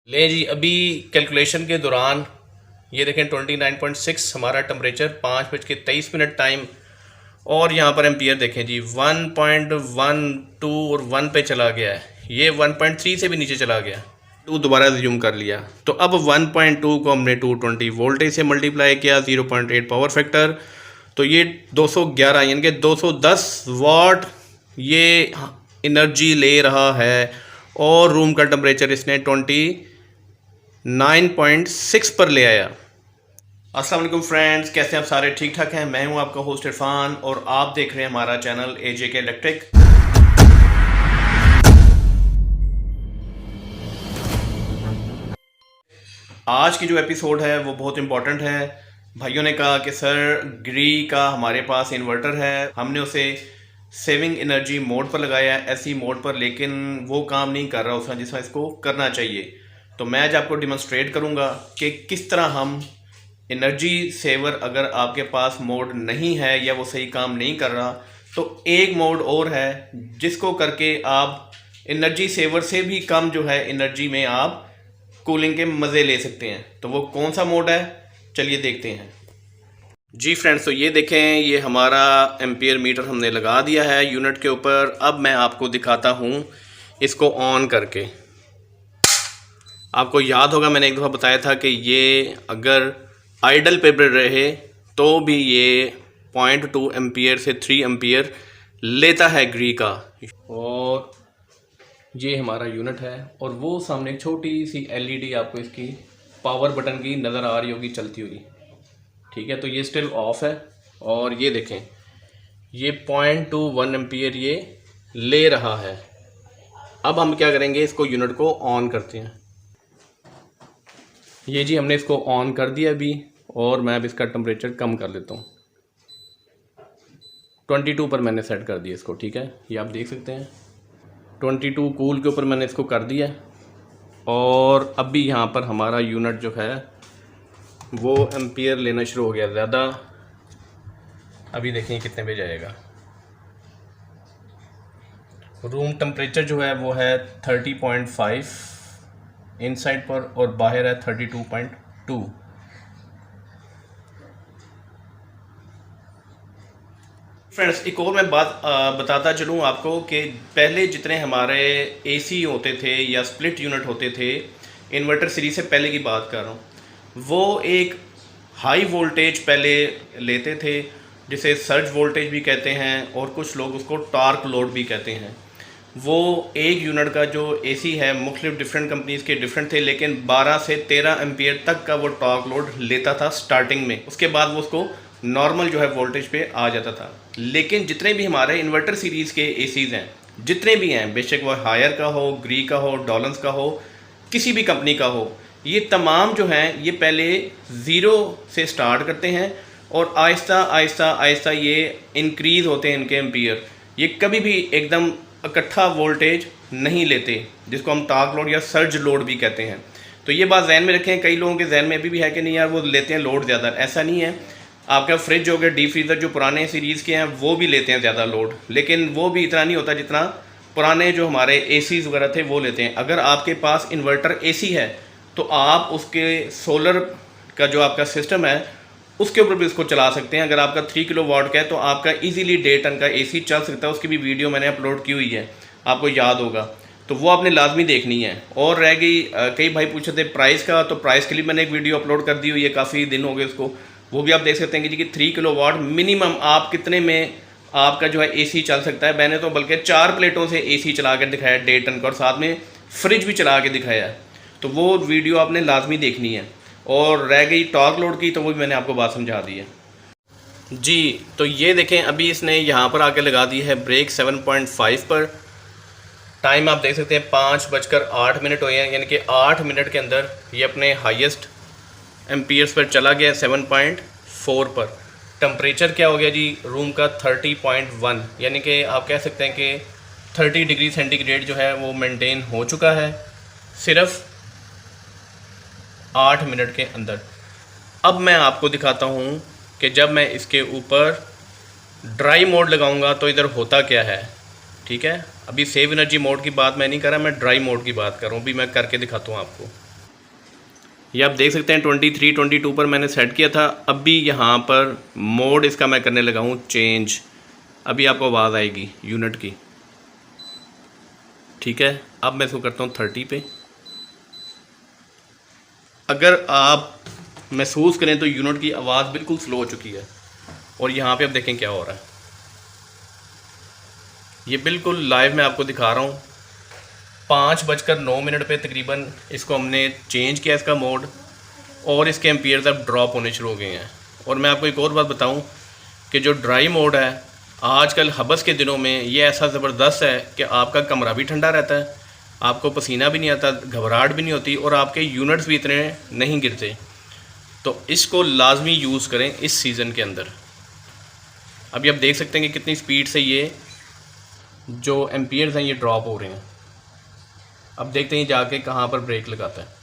ले जी, अभी कैलकुलेशन के दौरान ये देखें 29.6 हमारा टेम्परेचर, 5:23 टाइम। और यहाँ पर एम्पियर देखें जी 1.12 और 1 पे चला गया है। ये 1.3 से भी नीचे चला गया, 2 दोबारा रिज्यूम कर लिया। तो अब 1.2 को हमने 220 वोल्टेज से मल्टीप्लाई किया, 0.8 पावर फैक्टर, तो ये 211 यानी कि 210 वाट ये एनर्जी ले रहा है। और रूम का टेम्परेचर इसने 29.6 पर ले आया। अस्सलाम वालेकुम फ्रेंड्स, कैसे हैं आप सारे? ठीक ठाक हैं। मैं हूं आपका होस्ट इरफान और आप देख रहे हैं हमारा चैनल AJK इलेक्ट्रिक। आज की जो एपिसोड है वो बहुत इंपॉर्टेंट है। भाइयों ने कहा कि सर ग्री का हमारे पास इन्वर्टर है, हमने उसे सेविंग एनर्जी मोड पर लगाया है, ऐसी मोड पर, लेकिन वो काम नहीं कर रहा उसका जिसमें इसको करना चाहिए। तो मैं आज आपको डिमॉन्स्ट्रेट करूंगा कि किस तरह हम एनर्जी सेवर, अगर आपके पास मोड नहीं है या वो सही काम नहीं कर रहा, तो एक मोड और है जिसको करके आप एनर्जी सेवर से भी कम जो है एनर्जी में आप कूलिंग के मज़े ले सकते हैं। तो वो कौन सा मोड है, चलिए देखते हैं। जी फ्रेंड्स, तो ये देखें, ये हमारा एम्पियर मीटर हमने लगा दिया है यूनिट के ऊपर। अब मैं आपको दिखाता हूँ इसको ऑन करके। आपको याद होगा मैंने एक दफ़ा बताया था कि ये अगर आइडल पे रहे तो भी ये 0.2 एम्पियर से 3 एम्पियर लेता है ग्री का। और ये हमारा यूनिट है और वो सामने एक छोटी सी LED आपको इसकी पावर बटन की नज़र आ रही होगी चलती हुई। ठीक है, तो ये स्टिल ऑफ है। और ये देखें, ये 0.21 एम्पियर ये ले रहा है। अब हम क्या करेंगे, इसको यूनिट को ऑन करते हैं। ये जी हमने इसको ऑन कर दिया अभी, और मैं अब इसका टेम्परेचर कम कर लेता हूँ। 22 पर मैंने सेट कर दिया इसको। ठीक है, ये आप देख सकते हैं 22 कूल के ऊपर मैंने इसको कर दिया। और अभी यहाँ पर हमारा यूनिट जो है वो एम्पियर लेना शुरू हो गया ज़्यादा। अभी देखें कितने पे जाएगा। रूम टेम्परेचर जो है वो है 30.5 इनसाइड पर और बाहर है 32.2। फ्रेंड्स, एक और मैं बात बताता चलूँ आपको कि पहले जितने हमारे AC होते थे या स्प्लिट यूनिट होते थे, इन्वर्टर सीरीज से पहले की बात कर रहा हूँ, वो एक हाई वोल्टेज पहले लेते थे जिसे सर्ज वोल्टेज भी कहते हैं और कुछ लोग उसको टॉर्क लोड भी कहते हैं। वो एक यूनिट का जो AC है, मुख्तलिफ डिफरेंट कंपनीज़ के डिफरेंट थे, लेकिन 12 से 13 एम्पियर तक का वो टॉर्क लोड लेता था स्टार्टिंग में। उसके बाद वो उसको नॉर्मल जो है वोल्टेज पे आ जाता था। लेकिन जितने भी हमारे इन्वर्टर सीरीज़ के ACs हैं, जितने भी हैं, बेशक वो हायर का हो, ग्री का हो, डॉलन्स का हो, किसी भी कंपनी का हो, ये तमाम जो हैं ये पहले ज़ीरो से स्टार्ट करते हैं और आहिस्ता आहिस्ता आहिस्ता ये इंक्रीज़ होते हैं इनके एम्पियर। ये कभी भी एकदम इकट्ठा वोल्टेज नहीं लेते, जिसको हम टॉर्क लोड या सर्ज लोड भी कहते हैं। तो ये बात जहन में रखें। कई लोगों के जहन में अभी भी है कि नहीं यार वो लेते हैं लोड ज़्यादा। ऐसा नहीं है। आपका फ्रिज हो गया, डीप फ्रीज़र जो पुराने सीरीज़ के हैं वो भी लेते हैं ज़्यादा लोड, लेकिन वो भी इतना नहीं होता जितना पुराने जो हमारे ACs वगैरह थे वो लेते हैं। अगर आपके पास इन्वर्टर AC है तो आप उसके सोलर का जो आपका सिस्टम है उसके ऊपर भी उसको चला सकते हैं। अगर आपका 3 किलोवाट का है तो आपका इजीली 1.5 टन का AC चल सकता है। उसकी भी वीडियो मैंने अपलोड की हुई है, आपको याद होगा, तो वो आपने लाजमी देखनी है। और रह गई, कई भाई पूछे थे प्राइस का, तो प्राइस के लिए मैंने एक वीडियो अपलोड कर दी हुई है, काफ़ी दिन हो गए उसको, वो भी आप देख सकते हैं कि 3 किलोवाट मिनिमम आप कितने में आपका जो है AC चल सकता है। मैंने तो बल्कि 4 प्लेटों से AC चला कर दिखाया 1.5 टन का, और साथ में फ्रिज भी चला के दिखाया है। तो वो वीडियो आपने लाजमी देखनी है। और रह गई टॉर्क लोड की, तो वो भी मैंने आपको बात समझा दी है जी। तो ये देखें, अभी इसने यहाँ पर आके लगा दी है ब्रेक 7.5 पर। टाइम आप देख सकते हैं 5:08 हुए हैं, यानी कि 8 मिनट के अंदर ये अपने हाईएस्ट एम्पियर्स पर चला गया 7.4 पर। टेम्परेचर क्या हो गया जी रूम का 30.1, यानी कि आप कह सकते हैं कि 30 डिग्री सेंटीग्रेड जो है वो मेंटेन हो चुका है सिर्फ 8 मिनट के अंदर। अब मैं आपको दिखाता हूँ कि जब मैं इसके ऊपर ड्राई मोड लगाऊंगा तो इधर होता क्या है। ठीक है, अभी सेव एनर्जी मोड की बात मैं नहीं कर रहा, मैं ड्राई मोड की बात कर रहा हूँ। अभी मैं करके दिखाता हूँ आपको। ये आप देख सकते हैं 23 22 पर मैंने सेट किया था। अभी यहाँ पर मोड इसका मैं करने लगा हूँ चेंज। अभी आपको आवाज़ आएगी यूनिट की, ठीक है। अब मैं इसको करता हूँ 30 पे। अगर आप महसूस करें तो यूनिट की आवाज़ बिल्कुल स्लो हो चुकी है। और यहाँ पे अब देखें क्या हो रहा है। ये बिल्कुल लाइव मैं आपको दिखा रहा हूँ। 5:09 पे तकरीबन इसको हमने चेंज किया इसका मोड, और इसके एम्पियर्स अब ड्रॉप होने शुरू हो गए हैं। और मैं आपको एक और बात बताऊं कि जो ड्राई मोड है आजकल हबस के दिनों में ये ऐसा ज़बरदस्त है कि आपका कमरा भी ठंडा रहता है, आपको पसीना भी नहीं आता, घबराहट भी नहीं होती, और आपके यूनिट्स भी इतने नहीं गिरते। तो इसको लाजमी यूज़ करें इस सीज़न के अंदर। अभी आप देख सकते हैं कि कितनी स्पीड से ये जो एम्पियर्स हैं ये ड्रॉप हो रहे हैं। अब देखते हैं जाके कहाँ पर ब्रेक लगाता है।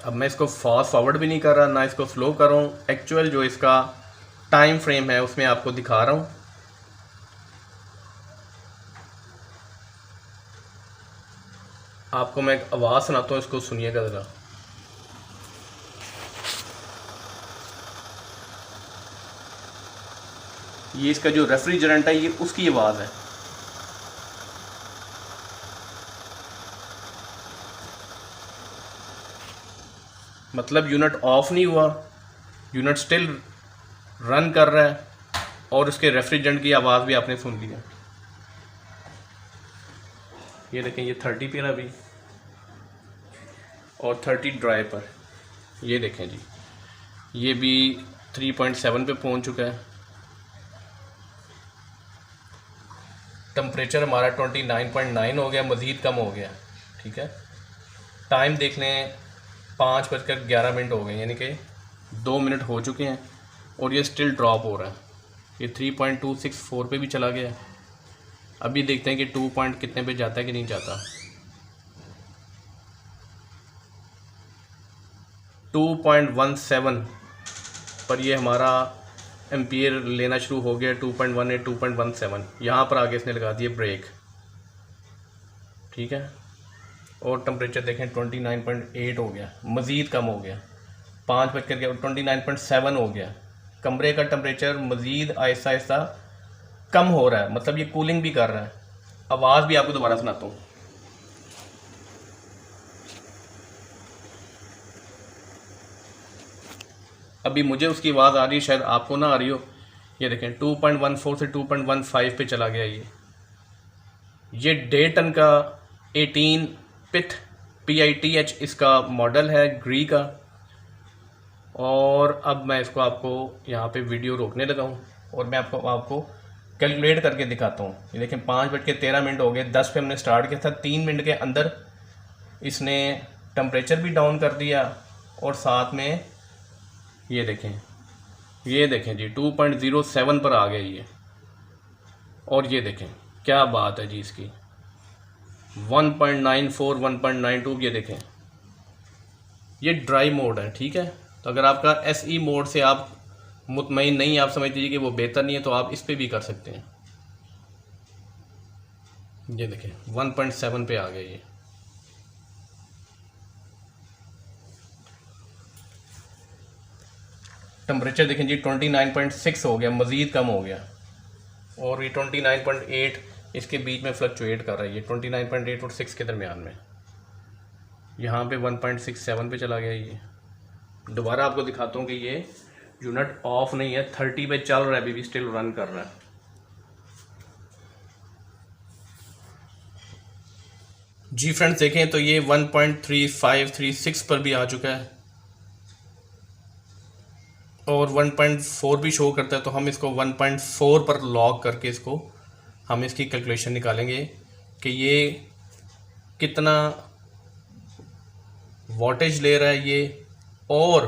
अब मैं इसको फास्ट फॉरवर्ड भी नहीं कर रहा, ना इसको स्लो कर रहा हूँ। एक्चुअल जो इसका टाइम फ्रेम है उसमें आपको दिखा रहा हूँ। आपको मैं एक आवाज़ सुनाता हूँ, इसको सुनिएगा ज़रा। ये इसका जो रेफ्रिजरेंट है ये उसकी आवाज़ है। मतलब यूनिट ऑफ नहीं हुआ, यूनिट स्टिल रन कर रहा है, और उसके रेफ्रिजरेंट की आवाज़ भी आपने सुन ली है। ये देखें ये 30 पे अभी, और 30 ड्राई पर। ये देखें जी ये भी 3.7 पे पहुंच चुका है। टेम्परेचर हमारा 29.9 हो गया, मज़ीद कम हो गया, ठीक है। टाइम देख लें 5:11 हो गए, यानी कि 2 मिनट हो चुके हैं, और ये स्टिल ड्रॉप हो रहा है। ये 3.264 पे भी चला गया है। अभी देखते हैं कि 2 पॉइंट कितने पे जाता है कि नहीं जाता। 2.17 पर ये हमारा एम्पियर लेना शुरू हो गया। 2.18 2.17 यहाँ पर आगे इसने लगा दिए ब्रेक, ठीक है। और टेम्परेचर देखें 29.8 हो गया, मज़ीद कम हो गया। 29.7 हो गया। कमरे का टेम्परेचर मज़ीद आहिस्ता आहिस्ता कम हो रहा है, मतलब ये कूलिंग भी कर रहा है। आवाज़ भी आपको दोबारा सुनाता हूँ। अभी मुझे उसकी आवाज़ आ रही है, शायद आपको ना आ रही हो। ये देखें 2.14 से 2.15 पे चला गया। ये डे टन का 18 पिथ PITH इसका मॉडल है ग्री का। और अब मैं इसको आपको यहाँ पे वीडियो रोकने लगा हूँ, और मैं आपको कैलकुलेट करके दिखाता हूँ। ये देखें 5:13 हो गए। 10 पे हमने स्टार्ट किया था, 3 मिनट के अंदर इसने टेम्परेचर भी डाउन कर दिया, और साथ में ये देखें जी 2.07 पर आ गया ये। और ये देखें क्या बात है जी इसकी, 1.94 1.92। ये देखें ये ड्राई मोड है, ठीक है। तो अगर आपका SE मोड से आप मुतमईन नहीं, आप समझ लीजिए कि वो बेहतर नहीं है, तो आप इस पे भी कर सकते हैं। ये देखें 1.7 पे आ गया ये। टेम्परेचर देखें जी 29.6 हो गया, मज़ीद कम हो गया। और ये 29.8 इसके बीच में फ्लक्चुएट कर रहा है, ये 29.8 और 6 के दरमियान में। यहाँ पे 1.67 पे चला गया ये। दोबारा आपको दिखाता हूँ कि ये यूनिट ऑफ नहीं है, 30 पे चल रहा है, अभी भी स्टिल रन कर रहा है। जी फ्रेंड्स देखें तो ये 1.3536 पर भी आ चुका है, और 1.4 भी शो करता है। तो हम इसको 1.4 पर लॉक करके इसको हम इसकी कैलकुलेशन निकालेंगे कि ये कितना वॉटेज ले रहा है ये। और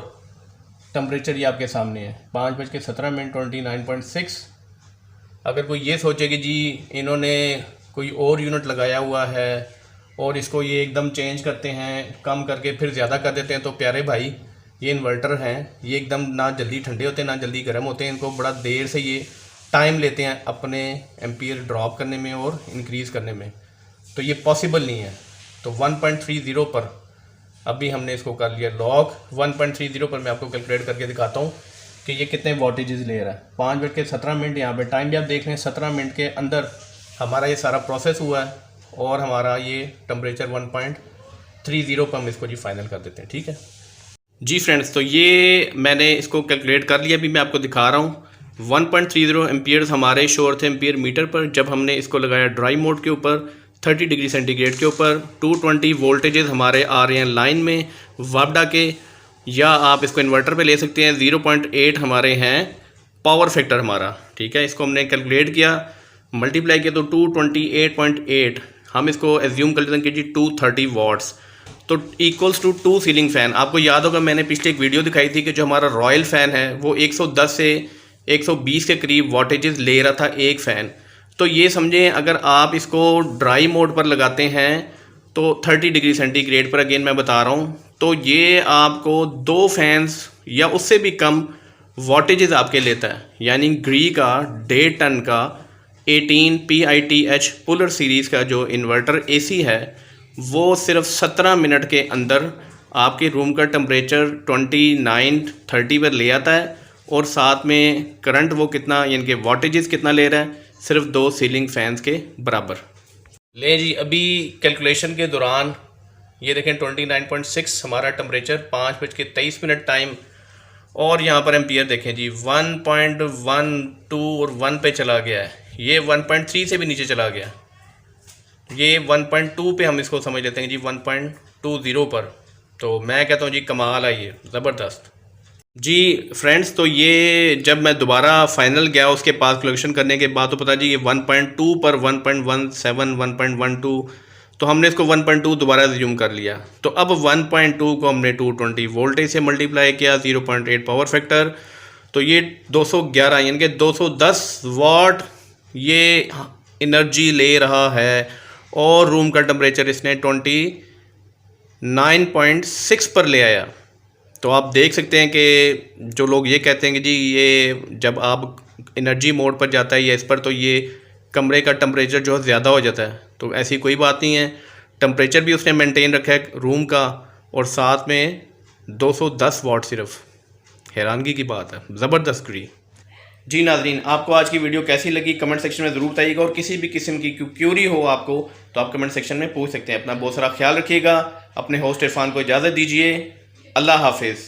टेम्परेचर ये आपके सामने है 5:17 29.6। अगर कोई ये सोचे कि जी इन्होंने कोई और यूनिट लगाया हुआ है और इसको ये एकदम चेंज करते हैं, कम करके फिर ज़्यादा कर देते हैं। तो प्यारे भाई, ये इन्वर्टर हैं, ये एकदम ना जल्दी ठंडे होते हैं ना जल्दी गर्म होते हैं। इनको बड़ा देर से ये टाइम लेते हैं अपने एम्पियर ड्रॉप करने में और इंक्रीज़ करने में, तो ये पॉसिबल नहीं है। तो 1.30 पर अभी हमने इसको कर लिया लॉक। 1.30 पर मैं आपको कैलकुलेट करके दिखाता हूँ कि ये कितने वोल्टेजेस ले रहा है। 5:17 यहाँ पे टाइम भी आप देख लें, 17 मिनट के अंदर हमारा ये सारा प्रोसेस हुआ है और हमारा ये टेम्परेचर 1.30 पर हम इसको जी फाइनल कर देते हैं। ठीक है जी फ्रेंड्स, तो ये मैंने इसको कैलकुलेट कर लिया, अभी मैं आपको दिखा रहा हूँ। 1.30 एम्पियर्स हमारे शोर थे एम्पियर मीटर पर जब हमने इसको लगाया ड्राई मोड के ऊपर 30 डिग्री सेंटीग्रेड के ऊपर। 220 वोल्टेजेस हमारे आ रहे हैं लाइन में वापडा के, या आप इसको इन्वर्टर पे ले सकते हैं। 0.8 हमारे हैं पावर फैक्टर हमारा। ठीक है, इसको हमने कैलकुलेट किया, मल्टीप्लाई किया तो 228.8 हम इसको एज्यूम कर लेते हैं कि जी 230 वाट्स, तो इक्वल्स टू 2 सीलिंग फ़ैन। आपको याद होगा मैंने पिछले एक वीडियो दिखाई थी कि जो हमारा रॉयल फ़ैन है वो 110 से 120 के करीब वाटेजेस ले रहा था एक फ़ैन। तो ये समझें अगर आप इसको ड्राई मोड पर लगाते हैं तो 30 डिग्री सेंटीग्रेड पर, अगेन मैं बता रहा हूँ, तो ये आपको 2 फैंस या उससे भी कम वाटेजेस आपके लेता है। यानी ग्री का 1.5 टन का 18 PITH पुलर सीरीज़ का जो इन्वर्टर AC है वो सिर्फ 17 मिनट के अंदर आपके रूम का टेम्परेचर 29-30 पर ले आता है, और साथ में करंट वो कितना, यानी कि वाटेजेस कितना ले रहा है, सिर्फ 2 सीलिंग फैंस के बराबर। ले जी, अभी कैलकुलेशन के दौरान ये देखें 29.6 हमारा टेम्परेचर, 5:23 टाइम, और यहाँ पर एम्पियर देखें जी 1.12 और 1 पे चला गया है। ये 1.3 से भी नीचे चला गया, ये 1.2 पे हम इसको समझ लेते हैं जी 1.20 पर। तो मैं कहता हूँ जी कमाल है, ये ज़बरदस्त जी फ्रेंड्स। तो ये जब मैं दोबारा फाइनल गया उसके पास कलेक्शन करने के बाद तो पता जी ये 1.2 पर 1.17 1.12, तो हमने इसको 1.2 दोबारा रिज्यूम कर लिया। तो अब 1.2 को हमने 220 वोल्टेज से मल्टीप्लाई किया, 0.8 पावर फैक्टर, तो ये 211 यानी कि 210 वाट ये एनर्जी ले रहा है, और रूम का टेम्परेचर इसने 29.6 पर ले आया। तो आप देख सकते हैं कि जो लोग ये कहते हैं कि जी ये जब आप एनर्जी मोड पर जाता है या इस पर, तो ये कमरे का टेम्परेचर जो है ज़्यादा हो जाता है, तो ऐसी कोई बात नहीं है। टेम्परेचर भी उसने मेंटेन रखा है रूम का, और साथ में 210 वाट सिर्फ, हैरानगी की बात है, ज़बरदस्त ग्री। जी नाज़रीन, आपको आज की वीडियो कैसी लगी कमेंट सेक्शन में ज़रूर बताइएगा, और किसी भी किस्म की क्यूरी हो आपको तो आप कमेंट सेक्शन में पूछ सकते हैं। अपना बहुत सारा ख्याल रखिएगा, अपने होस्ट इरफान को इजाज़त दीजिए, अल्लाह हाफिज़।